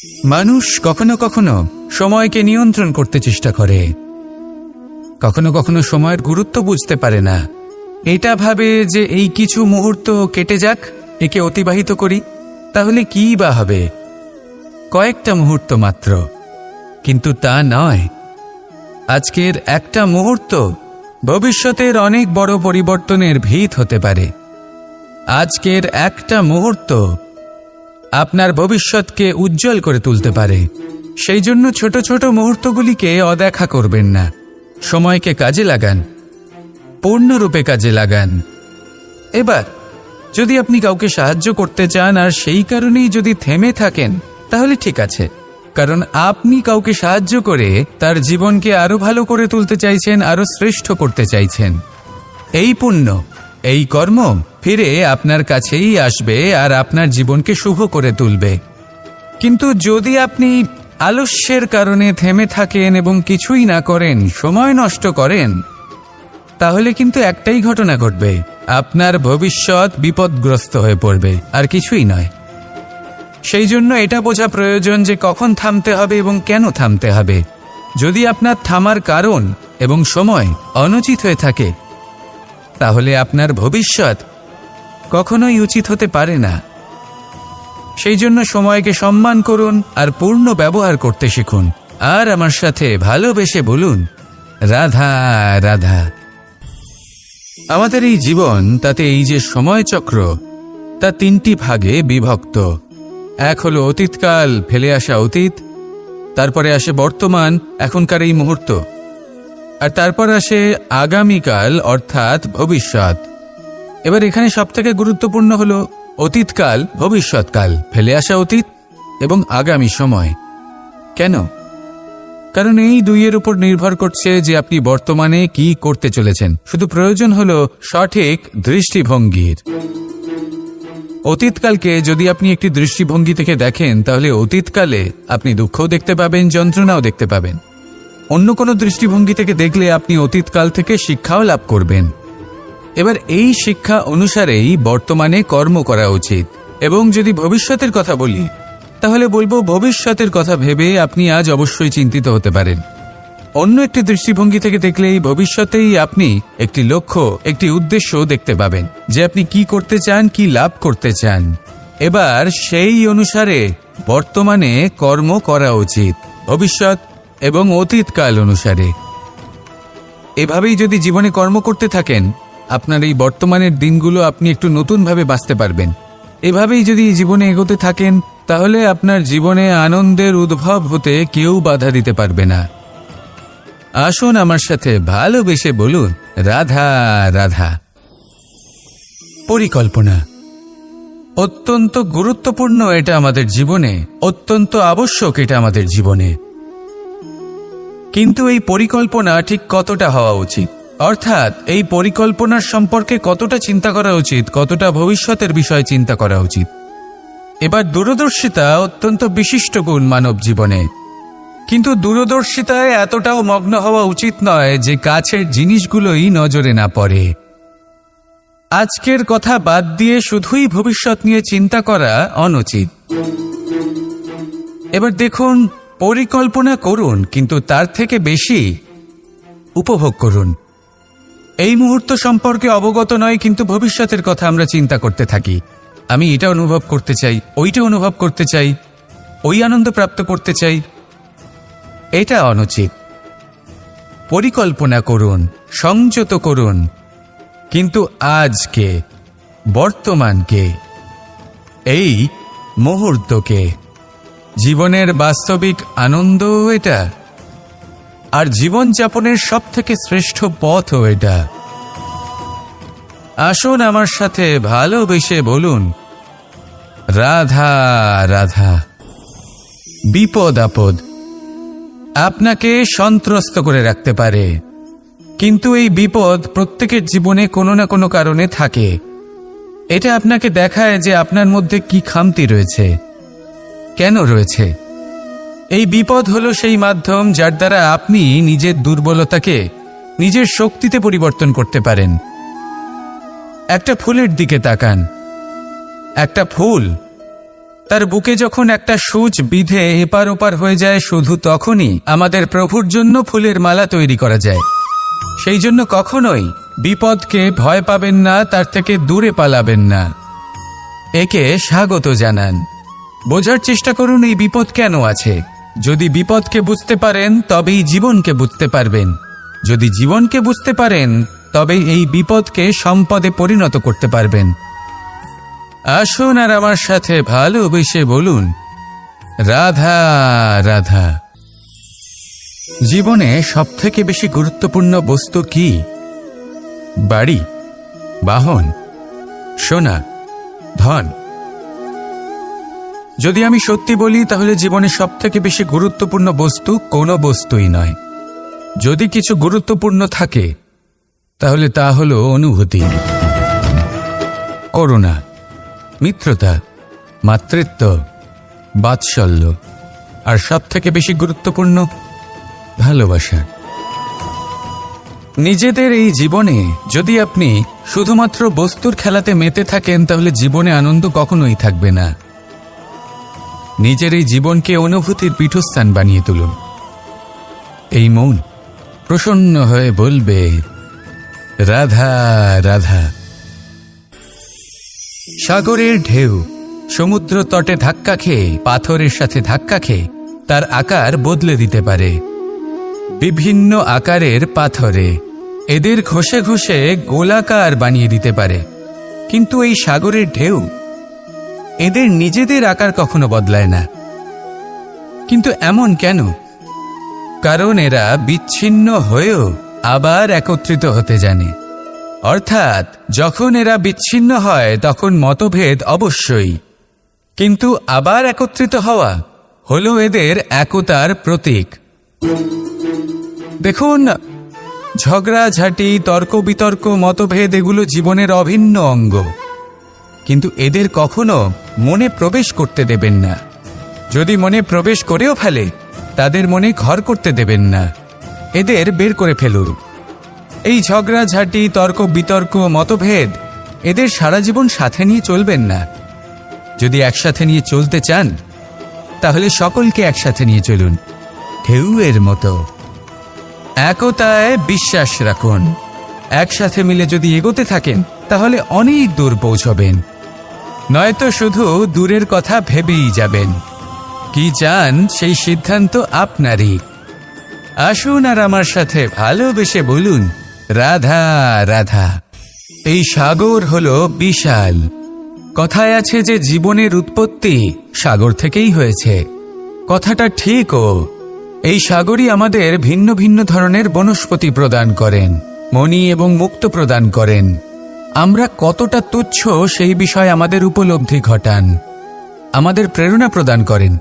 মানুষ কখনো কখনো সময়কে নিয়ন্ত্রণ করতে চেষ্টা করে, কখনো কখনো সময়ের গুরুত্ব বুঝতে পারে না। এটা ভাবে যে এই কিছু মুহূর্ত কেটে যাক, একে অতিবাহিত করি, তাহলে কি বা হবে, কয়েকটা মুহূর্ত মাত্র। কিন্তু তা নয়। আজকের একটা মুহূর্ত ভবিষ্যতের অনেক বড় পরিবর্তনের ভিত হতে পারে। আজকের একটা মুহূর্ত আপনার ভবিষ্যৎকে উজ্জ্বল করে তুলতে পারে। সেই জন্য ছোট ছোট মুহূর্তগুলিকে অদেখা করবেন না। সময়কে কাজে লাগান, পূর্ণরূপে কাজে লাগান। এবার যদি আপনি কাউকে সাহায্য করতে চান আর সেই কারণেই যদি থেমে থাকেন, তাহলে ঠিক আছে, কারণ আপনি কাউকে সাহায্য করে তার জীবনকে আরো ভালো করে তুলতে চাইছেন, আরো শ্রেষ্ঠ করতে চাইছেন। এই পুণ্য, এই কর্ম ফিরে আপনার কাছেই আসবে আর আপনার জীবনকে শুভ করে তুলবে। কিন্তু যদি আপনি আলস্যের কারণে থেমে থাকেন এবং কিছুই না করেন, সময় নষ্ট করেন, তাহলে কিন্তু একটাই ঘটনা ঘটবে, আপনার ভবিষ্যৎ বিপদগ্রস্ত হয়ে পড়বে, আর কিছুই নয়। সেই জন্য এটা বোঝা প্রয়োজন যে কখন থামতে হবে এবং কেন থামতে হবে। যদি আপনার থামার কারণ এবং সময় অনুচিত হয়ে থাকে, তাহলে আপনার ভবিষ্যৎ কখনোই উচিত হতে পারে না। সেই জন্য সময়কে সম্মান করুন আর পূর্ণ ব্যবহার করতে শিখুন। আর আমার সাথে ভালোবেসে বলুন, রাধা রাধা। আমাদের এই জীবন, তাতে এই যে সময়চক্র, তা তিনটি ভাগে বিভক্ত। এক হলো অতীতকাল, ফেলে আসা অতীত, তারপরে আসে বর্তমান, এখনকার এই মুহূর্ত, আর তারপর আসে আগামীকাল অর্থাৎ ভবিষ্যৎ। এবার এখানে সবথেকে গুরুত্বপূর্ণ হলো অতীতকাল, ভবিষ্যৎকাল, ফেলে আসা অতীত এবং আগামী সময়। কেন? কারণ এই দুইয়ের উপর নির্ভর করছে যে আপনি বর্তমানে কি করতে চলেছেন। শুধু প্রয়োজন হলো সঠিক দৃষ্টিভঙ্গির। অতীতকালকে যদি আপনি একটি দৃষ্টিভঙ্গি থেকে দেখেন, তাহলে অতীতকালে আপনি দুঃখও দেখতে পাবেন, যন্ত্রণাও দেখতে পাবেন। অন্য কোনো দৃষ্টিভঙ্গি থেকে দেখলে আপনি অতীতকাল থেকে শিক্ষাও লাভ করবেন। এবার এই শিক্ষা অনুসারেই বর্তমানে কর্ম করা উচিত। এবং যদি ভবিষ্যতের কথা বলি, তাহলে বলবো ভবিষ্যতের কথা ভেবে আপনি আজ অবশ্যই চিন্তিত হতে পারেন। অন্য একটি দৃষ্টিভঙ্গি থেকে দেখলে এই ভবিষ্যতেই আপনি একটি লক্ষ্য, একটি উদ্দেশ্য দেখতে পাবেন, যে আপনি কি করতে চান, কি লাভ করতে চান। এবার সেই অনুসারে বর্তমানে কর্ম করা উচিত, ভবিষ্যৎ এবং অতীতকাল অনুসারে। এভাবেই যদি জীবনে কর্ম করতে থাকেন, আপনার এই বর্তমানের দিনগুলো আপনি একটু নতুনভাবে বাঁচতে পারবেন। এভাবেই যদি জীবনে এগোতে থাকেন, তাহলে আপনার জীবনে আনন্দের উদ্ভব হতে কেউ বাধা দিতে পারবে না। আসুন আমার সাথে ভালোবেসে বলুন, রাধা রাধা। পরিকল্পনা অত্যন্ত গুরুত্বপূর্ণ, এটা আমাদের জীবনে অত্যন্ত আবশ্যক, এটা আমাদের জীবনে। কিন্তু এই পরিকল্পনা ঠিক কতটা হওয়া উচিত, অর্থাৎ এই পরিকল্পনার সম্পর্কে কতটা চিন্তা করা উচিত, কতটা ভবিষ্যতের বিষয়ে চিন্তা করা উচিত। এবার দূরদর্শিতা অত্যন্ত বিশিষ্ট গুণ মানব জীবনে, কিন্তু দূরদর্শিতায় এতটাও মগ্ন হওয়া উচিত নয় যে কাছের জিনিসগুলোই নজরে না পড়ে। আজকের কথা বাদ দিয়ে শুধুই ভবিষ্যৎ নিয়ে চিন্তা করা অনুচিত। এবার দেখুন, পরিকল্পনা করুন, কিন্তু তার থেকে বেশি উপভোগ করুন। এই মুহূর্ত সম্পর্কে অবগত নয়, কিন্তু ভবিষ্যতের কথা আমরা চিন্তা করতে থাকি। আমি এটা অনুভব করতে চাই, ওইটা অনুভব করতে চাই, ওই আনন্দ প্রাপ্ত করতে চাই। এটা অনুচিত। পরিকল্পনা করুন, সংযত করুন, কিন্তু আজকে, বর্তমানকে, এই মুহূর্তকে, জীবনের বাস্তবিক আনন্দ এটা, আর জীবনযাপনের সবথেকে শ্রেষ্ঠ পথও এটা। আসুন আমার সাথে ভালোবেসে বলুন, রাধা রাধা। বিপদ আপদ আপনাকে সন্ত্রস্ত করে রাখতে পারে, কিন্তু এই বিপদ প্রত্যেকের জীবনে কোনো না কোনো কারণে থাকে। এটা আপনাকে দেখায় যে আপনার মধ্যে কি খামতি রয়েছে, কেন রয়েছে। এই বিপদ হলো সেই মাধ্যম যার দ্বারা আপনি নিজের দুর্বলতাকে নিজের শক্তিতে পরিবর্তন করতে পারেন। একটা ফুলের দিকে তাকান। একটা ফুল তার বুকে যখন একটা সূচ বিধে এপার ওপার হয়ে যায়, শুধু তখনই আমাদের প্রভুর জন্য ফুলের মালা তৈরি করা যায়। সেই জন্য কখনোই বিপদকে ভয় পাবেন না, তার থেকে দূরে পালাবেন না, একে স্বাগত জানান। বোঝার চেষ্টা করুন এই বিপদ কেন আছে। যদি বিপদকে বুঝতে পারেন তবেই জীবনকে বুঝতে পারবেন। যদি জীবনকে বুঝতে পারেন তবেই এই বিপদকে সম্পদে পরিণত করতে পারবেন। আসুন আর আমার সাথে ভালোবেসে বলুন, রাধা রাধা। জীবনে সবথেকে বেশি গুরুত্বপূর্ণ বস্তু কি? বাড়ি, বাহন, সোনা, ধন। যদি আমি সত্যি বলি তাহলে জীবনে সবথেকে বেশি গুরুত্বপূর্ণ বস্তু কোনো বস্তুই নয়। যদি কিছু গুরুত্বপূর্ণ থাকে তাহলে তা হলো অনুভূতি, করুণা, মিত্রতা, মাতৃত্ব, বাৎসল্য, আর সবথেকে বেশি গুরুত্বপূর্ণ ভালোবাসা। নিজেদের এই জীবনে যদি আপনি শুধুমাত্র বস্তুর খেলাতে মেতে থাকেন তাহলে জীবনে আনন্দ কখনোই থাকবে না। নিজের এই জীবনকে অনুভূতির পীঠস্থান বানিয়ে তুলুন। এই মন প্রসন্ন হয়ে বলবে, রাধা রাধা। সাগরের ঢেউ সমুদ্র তটে ধাক্কা খেয়ে, পাথরের সাথে ধাক্কা খেয়ে তার আকার বদলে দিতে পারে। বিভিন্ন আকারের পাথরে এদের ঘষে ঘষে গোলাকার বানিয়ে দিতে পারে, কিন্তু এই সাগরের ঢেউ এদের নিজেদের আকার কখনো বদলায় না। কিন্তু এমন কেন? কারণ এরা বিচ্ছিন্ন হয়েও আবার একত্রিত হতে জানে। অর্থাৎ যখন এরা বিচ্ছিন্ন হয় তখন মতভেদ অবশ্যই, কিন্তু আবার একত্রিত হওয়া হলো এদের একতার প্রতীক। দেখুন, ঝগড়াঝাঁটি, তর্ক বিতর্ক, মতভেদ এগুলো জীবনের অভিন্ন অঙ্গ, কিন্তু এদের কখনো মনে প্রবেশ করতে দেবেন না। যদি মনে প্রবেশ করেও ফেলে তাদের মনে ঘর করতে দেবেন না, এদের বের করে ফেলুন। এই ঝগড়াঝাঁটি, তর্ক বিতর্ক, মতভেদ এদের সারা জীবন সাথে নিয়ে চলবেন না। যদি একসাথে নিয়ে চলতে চান তাহলে সকলকে একসাথে নিয়ে চলুন, ঢেউয়ের মতো। একতায় বিশ্বাস রাখুন। একসাথে মিলে যদি এগোতে থাকেন তাহলে অনেক দূর পৌঁছবেন, নয়তো শুধু দূরের কথা ভেবেই যাবেন। কি চান সেই সিদ্ধান্ত আপনারই। আসুন আর আমার সাথে ভালোবেসে বলুন, রাধা রাধা। এই সাগর হলো বিশাল। কথায় আছে যে জীবনের উৎপত্তি সাগর থেকেই হয়েছে। কথাটা ঠিকও। এই সাগরই আমাদের ভিন্ন ভিন্ন ধরনের বনস্পতি প্রদান করেন, মণি এবং মুক্ত প্রদান করেন। আমরা কতটা তুচ্ছ সেই বিষয়ে আমাদের উপলব্ধি ঘটান, আমাদের প্রেরণা প্রদান করেন,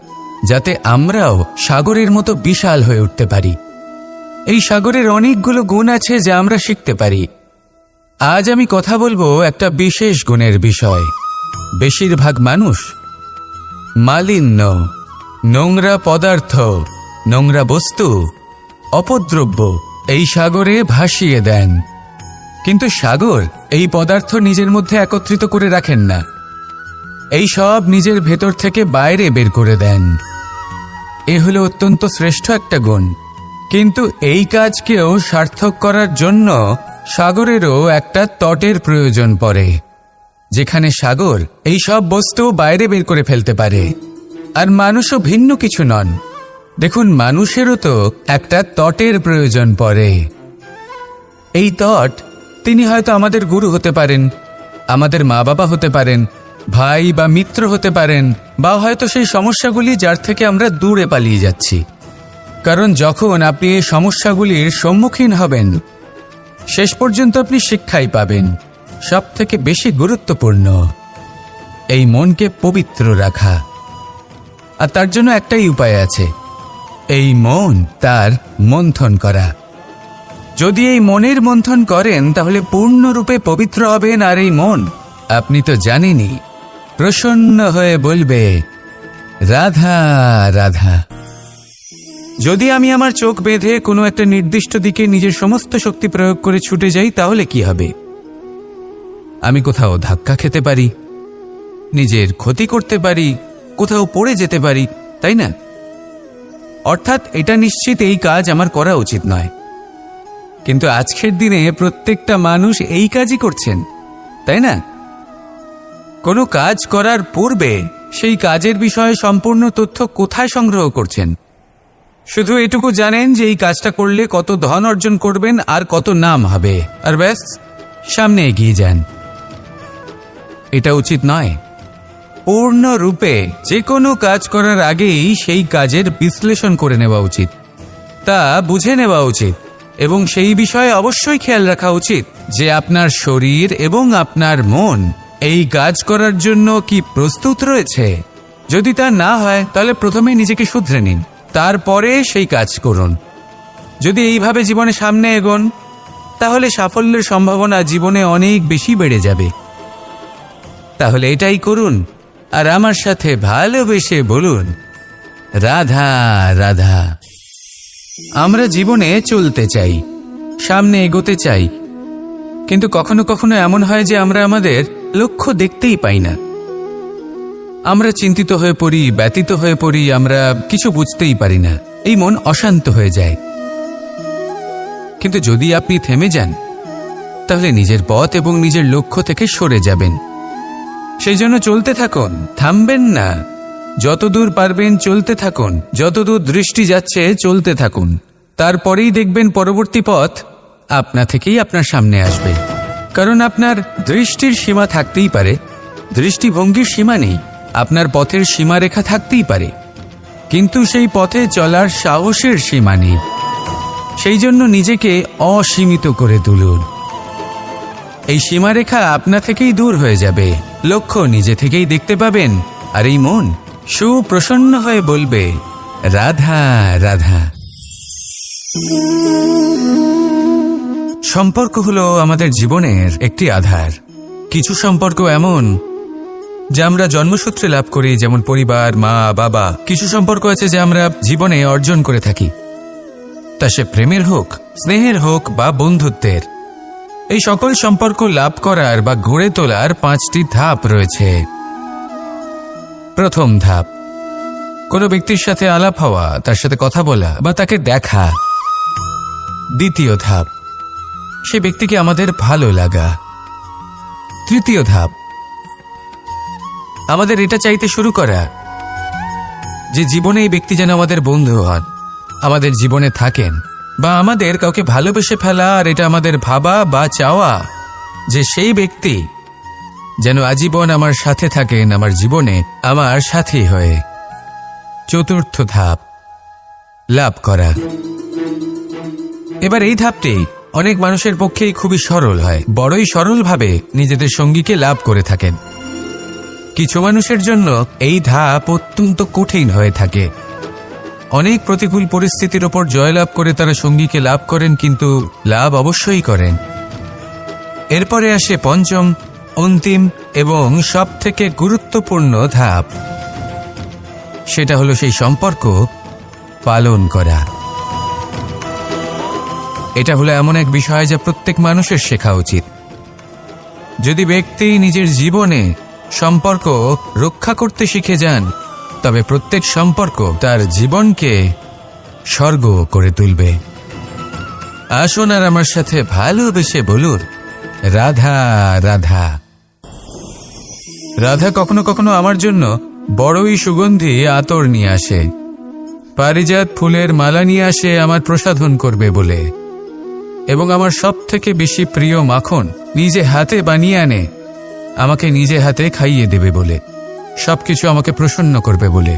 যাতে আমরাও সাগরের মতো বিশাল হয়ে উঠতে পারি। এই সাগরের অনেকগুলো গুণ আছে যা আমরা শিখতে পারি। আজ আমি কথা বলবো একটা বিশেষ গুণের বিষয়। বেশিরভাগ মানুষ মালিন্য, নোংরা পদার্থ, নোংরা বস্তু, অপদ্রব্য এই সাগরে ভাসিয়ে দেন, কিন্তু সাগর এই পদার্থ নিজের মধ্যে একত্রিত করে রাখেন না। এই সব নিজের ভেতর থেকে বাইরে বের করে দেন। এ হলো অত্যন্ত শ্রেষ্ঠ একটা গুণ। কিন্তু এই কাজকেও সার্থক করার জন্য সাগরেরও একটা তটের প্রয়োজন পড়ে, যেখানে সাগর এই সব বস্তু বাইরে বের করে ফেলতে পারে। আর মানুষও ভিন্ন কিছু নন। দেখুন, মানুষেরও তো একটা তটের প্রয়োজন পড়ে। এই তট, তিনি হয়তো আমাদের গুরু হতে পারেন, আমাদের মা বাবা হতে পারেন, ভাই বা মিত্র হতে পারেন, বা হয়তো সেই সমস্যাগুলি যার থেকে আমরা দূরে পালিয়ে যাচ্ছি। কারণ যখন আপনি এই সমস্যাগুলির সম্মুখীন হবেন, শেষ পর্যন্ত আপনি শিক্ষাই পাবেন। সব থেকে বেশি গুরুত্বপূর্ণ এই মনকে পবিত্র রাখা। আর তার জন্য একটাই উপায় আছে, এই মন তার মন্থন করা। যদি এই মনের মন্থন করেন তাহলে পূর্ণরূপে পবিত্র হবেন। আর এই মন, আপনি তো জানেনই, প্রসন্ন হয়ে বলবে, রাধা রাধা। যদি আমি আমার চোখ বেঁধে কোনো একটা নির্দিষ্ট দিকে নিজের সমস্ত শক্তি প্রয়োগ করে ছুটে যাই তাহলে কি হবে? আমি কোথাও ধাক্কা খেতে পারি, নিজের ক্ষতি করতে পারি, কোথাও পড়ে যেতে পারি, তাই না? অর্থাৎ এটা নিশ্চিত এই কাজ আমার করা উচিত নয়। কিন্তু আজকের দিনে প্রত্যেকটা মানুষ এই কাজই করছেন, তাই না? কোনো কাজ করার পূর্বে সেই কাজের বিষয়ে সম্পূর্ণ তথ্য কোথায় সংগ্রহ করছেন? শুধু এটুকু জানেন যে এই কাজটা করলে কত ধন অর্জন করবেন আর কত নাম হবে, আর ব্যাস সামনে এগিয়ে যান। এটা উচিত নয়। পূর্ণরূপে যে কোনো কাজ করার আগেই সেই কাজের বিশ্লেষণ করে নেওয়া উচিত, তা বুঝে নেওয়া উচিত, এবং সেই বিষয়ে অবশ্যই খেয়াল রাখা উচিত যে আপনার শরীর এবং আপনার মন এই কাজ করার জন্য কি প্রস্তুত রয়েছে। যদি তা না হয় তাহলে প্রথমে নিজেকে শুধরে নিন, তারপরে সেই কাজ করুন। যদি এইভাবে জীবনে সামনে এগোন তাহলে সাফল্যের সম্ভাবনা জীবনে অনেক বেশি বেড়ে যাবে। তাহলে এটাই করুন আর আমার সাথে ভালোবেসে বলুন, রাধা রাধা। আমরা জীবনে চলতে চাই, সামনে এগোতে চাই, কিন্তু কখনো কখনো এমন হয় যে আমরা আমাদের লক্ষ্য দেখতেই পাই না। আমরা চিন্তিত হয়ে পড়ি, ব্যতীত হয়ে পড়ি, আমরা কিছু বুঝতেই পারি না, এই মন অশান্ত হয়ে যায়। কিন্তু যদি আপনি থেমে যান তাহলে নিজের পথ এবং নিজের লক্ষ্য থেকে সরে যাবেন। সেই জন্য চলতে থাকুন, থামবেন না। যতদূর পারবেন চলতে থাকুন, যতদূর দৃষ্টি যাচ্ছে চলতে থাকুন। তারপরেই দেখবেন পরবর্তী পথ আপনা থেকেই আপনার সামনে আসবে। কারণ আপনার দৃষ্টির সীমা থাকতেই পারে, দৃষ্টিভঙ্গির সীমা নেই। আপনার পথের সীমারেখা থাকতেই পারে, কিন্তু সেই পথে চলার সাহসের সীমা নেই। সেই জন্য নিজেকে অসীমিত করে তুলুন। এই সীমারেখা আপনা থেকেই দূর হয়ে যাবে, লক্ষ্য নিজে থেকেই দেখতে পাবেন, আর এই মন সুপ্রসন্ন হয়ে বলবে, রাধা রাধা। সম্পর্ক হলো আমাদের জীবনের একটি আধার। কিছু সম্পর্ক এমন যা আমরা জন্মসূত্রে লাভ করি, যেমন পরিবার, মা, বাবা। কিছু সম্পর্ক আছে যা আমরা জীবনে অর্জন করে থাকি, তা সে প্রেমের হোক, স্নেহের হোক বা বন্ধুত্বের। এই সকল সম্পর্ক লাভ করার বা গড়ে তোলার 5টি ধাপ রয়েছে। প্রথম ধাপ, কোনো ব্যক্তির সাথে আলাপ হওয়া, তার সাথে কথা বলা বা তাকে দেখা। দ্বিতীয় ধাপ, সে ব্যক্তিকে আমাদের ভালো লাগা। তৃতীয় ধাপ, আমাদের এটা চাইতে শুরু করা যে জীবনে এই ব্যক্তি যেন আমাদের বন্ধু হন, আমাদের জীবনে থাকেন, বা আমাদের কাউকে ভালোবেসে ফেলা আর এটা আমাদের ভাবা বা চাওয়া যে সেই ব্যক্তি যেন আজীবন আমার সাথে থাকেন, আমার জীবনে আমার সাথী হয়ে। চতুর্থ ধাপ, লাভ করা। এবার এই ধাপটি অনেক মানুষের পক্ষেই খুবই সরল হয়, বড়ই সরলভাবে নিজেদের সঙ্গীকে লাভ করে থাকেন। কিছু মানুষের জন্য এই ধাপ অত্যন্ত কঠিন হয়ে থাকে। অনেক প্রতিকূল পরিস্থিতির ওপর জয়লাভ করে তারা সঙ্গীকে লাভ করেন, কিন্তু লাভ অবশ্যই করেন। এরপরে আসে পঞ্চম, অন্তিম এবং সবথেকে গুরুত্বপূর্ণ ধাপ। সেটা হলো সেই সম্পর্ক পালন করা। এটা হলো এমন এক বিষয় যা প্রত্যেক মানুষের শেখা উচিত। যদি ব্যক্তি নিজের জীবনে সম্পর্ক রক্ষা করতে শিখে যান, তবে প্রত্যেক সম্পর্ক তার জীবনকে স্বর্গ করে তুলবে। আসুন আর আমার সাথে ভালোবেসে বলুন, রাধা রাধা। রাধা কখনো কখনো আমার জন্য বড়ই সুগন্ধি আতর নিয়ে আসে, পারিজাত ফুলের মালা নিয়ে আসে আমার প্রসাধন করবে বলে, এবং আমার সব থেকে বেশি প্রিয় মাখন নিজে হাতে বানিয়ে আনে আমাকে নিজে হাতে খাইয়ে দেবে বলে, সবকিছু আমাকে প্রসন্ন করবে বলে।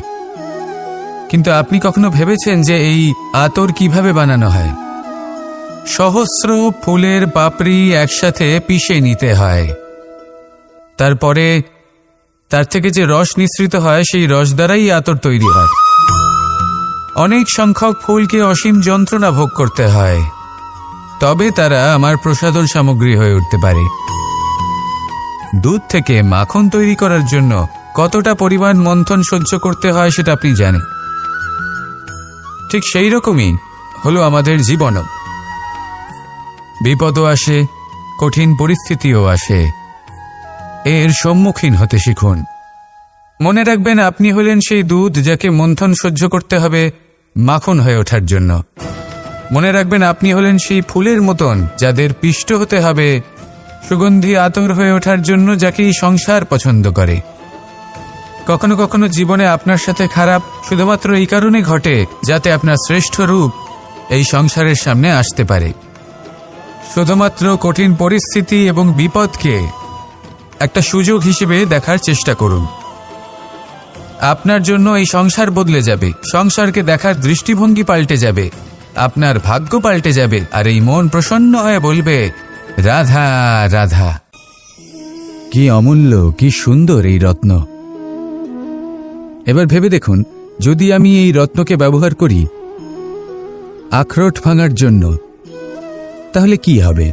কিন্তু আপনি কখনো ভেবেছেন যে এই আতর কিভাবে বানানো হয়? সহস্র ফুলের পাপড়ি একসাথে পিষে নিতে হয়, তারপরে তার থেকে যে রস নিঃসৃত হয় সেই রস দ্বারাই আতর তৈরি হয়। অনেক সংখ্যক ফুলকে অসীম যন্ত্রণা ভোগ করতে হয়, তবে তারা আমার প্রসাধন সামগ্রী হয়ে উঠতে পারে। দুধ থেকে মাখন তৈরি করার জন্য কতটা পরিমাণ মন্থন সহ্য করতে হয় সেটা আপনি জানেন। ঠিক সেই রকমই হলো আমাদের জীবনও। বিপদও আসে, কঠিন পরিস্থিতিও আসে। এর সম্মুখীন হতে শিখুন। মনে রাখবেন, আপনি হলেন সেই দুধ যাকে মন্থন সহ্য করতে হবে মাখন হয়ে ওঠার জন্য। মনে রাখবেন, আপনি হলেন সেই ফুলের মতন যাদের পিষ্ট হতে হবে সুগন্ধি আতর হয়ে ওঠার জন্য, যাকে এই সংসার পছন্দ করে। কখনো কখনো জীবনে আপনার সাথে খারাপ শুধুমাত্র এই কারণে ঘটে যাতে আপনার শ্রেষ্ঠ রূপ এই সংসারের সামনে আসতে পারে। শুধুমাত্র কঠিন পরিস্থিতি এবং বিপদকে একটা সুযোগ হিসেবে দেখার চেষ্টা করুন। আপনার জন্য এই সংসার বদলে যাবে, সংসারকে দেখার দৃষ্টিভঙ্গি পাল্টে যাবে, আপনার ভাগ্য পাল্টে যাবে, আর এই মন প্রসন্ন হয়ে বলবে, রাধা রাধা। কি অমূল্য, কি সুন্দর এই রত্ন। এবার ভেবে দেখুন, যদি আমি এই রত্নকে ব্যবহার করি আখরোট ভাঙার জন্য, তাহলে কি হবে?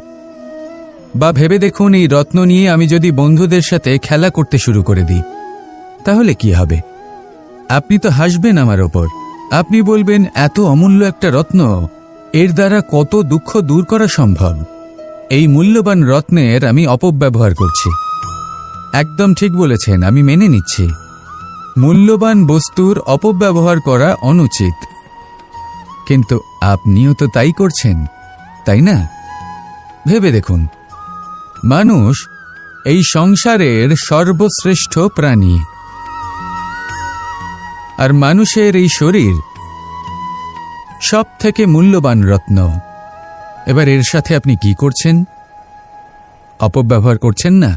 বা ভেবে দেখুন, এই রত্ন নিয়ে আমি যদি বন্ধুদের সাথে খেলা করতে শুরু করে দিই, তাহলে কি হবে? আপনি তো হাসবেন আমার ওপর। আপনি বলবেন, এত অমূল্য একটা রত্ন, এর দ্বারা কত দুঃখ দূর করা সম্ভব। এই মূল্যবান রত্নের আমি অপব্যবহার করছি। একদম ঠিক বলেছেন, আমি মেনে নিচ্ছি। মূল্যবান বস্তুর অপব্যবহার করা অনুচিত, কিন্তু আপনিও তো তাই করছেন, তাই না? ভেবে দেখুন, মানুষ এই সংসারের সর্বশ্রেষ্ঠ প্রাণী, আর মানুষের এই শরীর সব থেকে মূল্যবান রত্ন। এবার এর সাথে আপনি কি করছেন? অপব্যবহার করছেন না,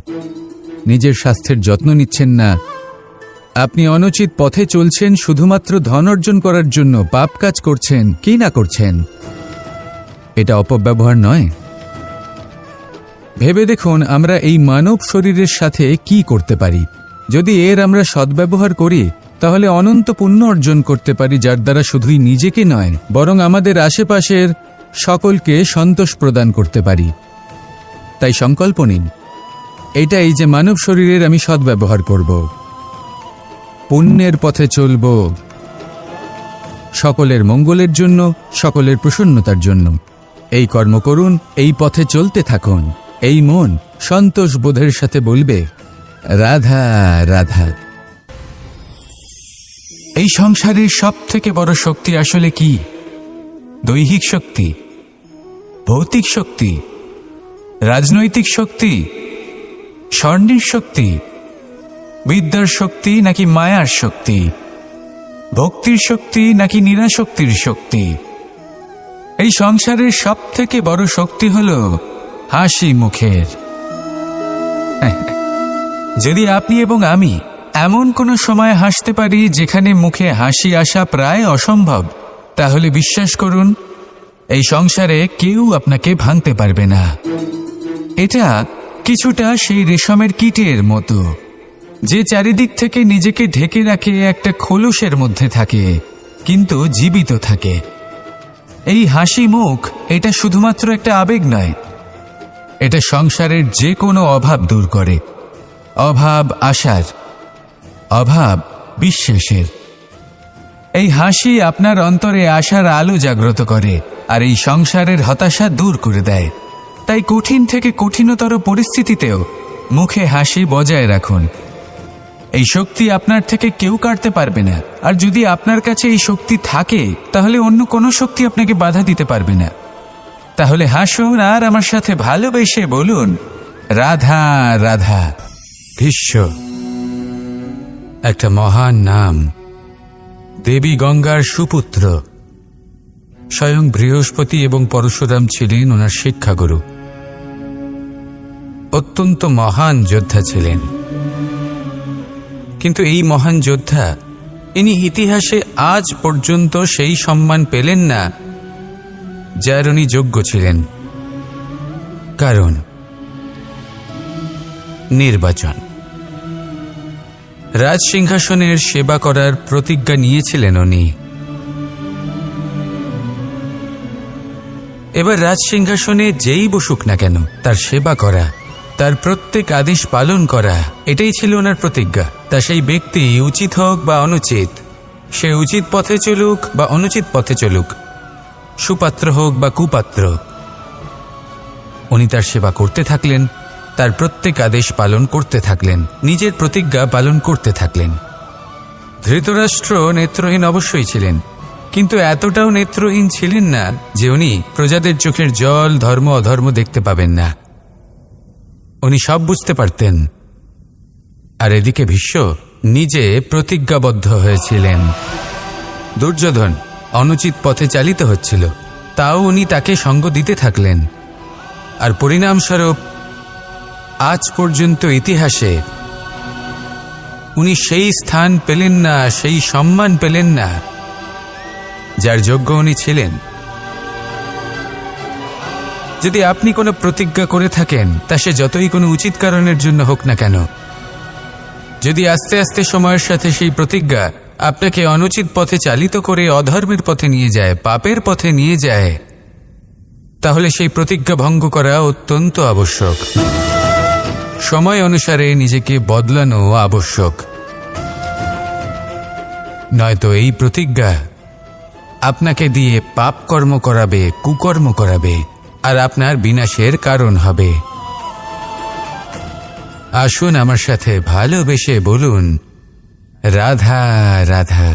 নিজের স্বাস্থ্যের যত্ন নিচ্ছেন না, আপনি অনুচিত পথে চলছেন শুধুমাত্র ধন অর্জন করার জন্য, পাপ কাজ করছেন। কি না করছেন? এটা অপব্যবহার নয়? ভেবে দেখুন, আমরা এই মানব শরীরের সাথে কি করতে পারি। যদি এর আমরা সদ্ব্যবহার করি, তাহলে অনন্ত পুণ্য অর্জন করতে পারি, যার দ্বারা শুধুই নিজেকে নয়, বরং আমাদের আশেপাশের সকলকে সন্তোষ প্রদান করতে পারি। তাই সংকল্প নিন, এটাই যে মানব শরীরের আমি সদ্ব্যবহার করব, পুণ্যের পথে চলব, সকলের মঙ্গলের জন্য, সকলের প্রসন্নতার জন্য। এই কর্ম করুন, এই পথে চলতে থাকুন। এই মন সন্তোষ বোধের সাথে বলবে, রাধা রাধা। এই সংসারের সব থেকে বড় শক্তি আসলে কি? দৈহিক শক্তি, ভৌতিক শক্তি, রাজনৈতিক শক্তি, স্বর্ণের শক্তি, বিদ্যার শক্তি নাকি মায়ার শক্তি, ভক্তির শক্তি নাকি নিরাশক্তির শক্তি? এই সংসারের সব থেকে বড় শক্তি হল হাসি মুখের। যদি আপনি এবং আমি এমন কোনো সময় হাসতে পারি যেখানে মুখে হাসি আসা প্রায় অসম্ভব, তাহলে বিশ্বাস করুন, এই সংসারে কেউ আপনাকে ভাঙতে পারবে না। এটা কিছুটা সেই রেশমের কীটের মতো, যে চারিদিক থেকে নিজেকে ঢেকে রাখে একটা খোলসের মধ্যে থাকে, কিন্তু জীবিত থাকে। এই হাসি মুখ, এটা শুধুমাত্র একটা আবেগ নয়, এটা সংসারের যে কোনো অভাব দূর করে। অভাব আশার, অভাব বিশ্বাসের। এই হাসি আপনার অন্তরে আশার আলো জাগ্রত করে, আর এই সংসারের হতাশা দূর করে দেয়। তাই কঠিন থেকে কঠিনতর পরিস্থিতিতেও মুখে হাসি বজায় রাখুন। এই শক্তি আপনার থেকে কেউ কাটতে পারবে না। আর যদি আপনার কাছে এই শক্তি থাকে, তাহলে অন্য কোনো শক্তি আপনাকে বাধা দিতে পারবে না। তাহলে হাসুন আর আমার সাথে ভালোবেসে বলুন, রাধা রাধা। ভীষ্ম একটা মহান নাম, দেবী গঙ্গার সুপুত্র। স্বয়ং বৃহস্পতি এবং পরশুরাম ছিলেন ওনার শিক্ষাগুরু। অত্যন্ত মহান যোদ্ধা ছিলেন, কিন্তু এই মহান যোদ্ধা, ইনি ইতিহাসে আজ পর্যন্ত সেই সম্মান পেলেন না যার উনি যোগ্য ছিলেন। কারণ নির্বাচন। রাজসিংহাসনের সেবা করার প্রতিজ্ঞা নিয়েছিলেন উনি। এবার রাজসিংহাসনে যেই বসুক না কেন, তার সেবা করা, তার প্রত্যেক আদেশ পালন করা, এটাই ছিল ওনার প্রতিজ্ঞা। তা সেই ব্যক্তি উচিত হোক বা অনুচিত, সে উচিত পথে চলুক বা অনুচিত পথে চলুক, সুপাত্র হোক বা কুপাত্র, উনি তার সেবা করতে থাকলেন, তার প্রত্যেক আদেশ পালন করতে থাকলেন, নিজের প্রতিজ্ঞা পালন করতে থাকলেন। ধৃতরাষ্ট্র নেত্রহীন অবশ্যই ছিলেন, কিন্তু এতটাও নেত্রহীন ছিলেন না যে উনি প্রজাদের চোখের জল, ধর্ম অধর্ম দেখতে পাবেন না। উনি সব বুঝতে পারতেন। আর এদিকে ভীষ্ম নিজে প্রতিজ্ঞাবদ্ধ হয়েছিলেন। দুর্যোধন অনুচিত পথে চালিত হচ্ছিল, তাও উনি তাকে সঙ্গ দিতে থাকলেন। আর পরিণামস্বরূপ আজ পর্যন্ত ইতিহাসে উনি সেই স্থান পেলেন না, সেই সম্মান পেলেন না যার যোগ্য উনি ছিলেন। যদি আপনি কোনো প্রতিজ্ঞা করে থাকেন, তা সে যতই কোনো উচিত কারণের জন্য হোক না কেন, যদি আস্তে আস্তে সময়ের সাথে সেই প্রতিজ্ঞা আপনাকে অনুচিত পথে চালিত করে অধর্মের পথে নিয়ে যায়, পাপের পথে নিয়ে যায়, তাহলে সেই প্রতিজ্ঞা ভঙ্গ করা অত্যন্ত আবশ্যক। সময় অনুসারে নিজেকে বদলানো আবশ্যক, নয়তো এই প্রতিজ্ঞা আপনাকে দিয়ে পাপ কর্ম করাবে, কুকর্ম করাবে, আর আপনার বিনাশের কারণ হবে। আসুন আমার সাথে ভালোবেসে বলুন, রাধা রাধা।